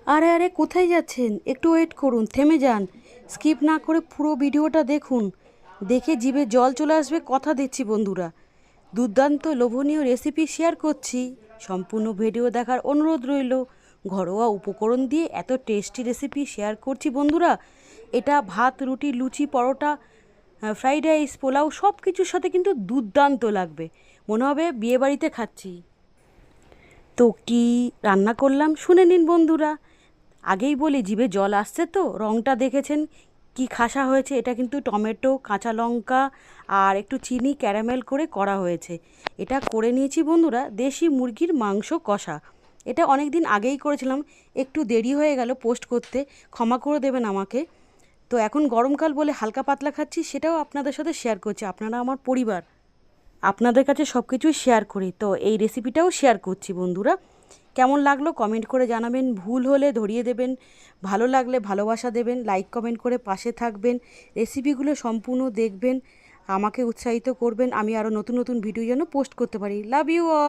আরে আরে কোথায় যাচ্ছেন? একটু ওয়েট করুন, থেমে যান। স্কিপ না করে পুরো ভিডিওটা দেখুন। দেখে জিভে জল চলে আসবে, কথা দিচ্ছি বন্ধুরা। দুর্দান্ত লোভনীয় রেসিপি শেয়ার করছি। সম্পূর্ণ ভিডিও দেখার অনুরোধ রইল। ঘরোয়া উপকরণ দিয়ে এত টেস্টি রেসিপি শেয়ার করছি বন্ধুরা। এটা ভাত, রুটি, লুচি, পরোটা, ফ্রাইড রাইস, পোলাও সব কিছুর সাথে কিন্তু দুর্দান্ত লাগবে। মনে হবে বিয়েবাড়িতে খাচ্ছি। তো কি রান্না করলাম শুনে নিন বন্ধুরা। আগেই বলি জিভে জল আসছে, তো রঙটা দেখেছেন কি খাসা হয়েছে। এটা কিন্তু টমেটো, কাঁচা লঙ্কা আর একটু চিনি ক্যারামেল করে করা হয়েছে। এটা করে নিয়েছি বন্ধুরা দেশি মুরগির মাংস কষা। এটা অনেক দিন আগেই করেছিলাম, একটু দেরি হয়ে গেল পোস্ট করতে, ক্ষমা করে দেবেন আমাকে। তো এখন গরমকাল বলে হালকা পাতলা খাচ্ছি, সেটাও আপনাদের সাথে শেয়ার করছি। আপনারা আমার পরিবার, আপনাদের কাছে সব কিছুই শেয়ার করি, তো এই রেসিপিটাও শেয়ার করছি বন্ধুরা। কেমন লাগলো কমেন্ট করে জানাবেন, ভুল হলে ধরিয়ে দেবেন, ভালো লাগলে ভালোবাসা দেবেন, লাইক কমেন্ট করে পাশে থাকবেন, রেসিপিগুলো সম্পূর্ণ দেখবেন, আমাকে উৎসাহিত করবেন, আমি আরও নতুন নতুন ভিডিও যেন পোস্ট করতে পারি। Love you all.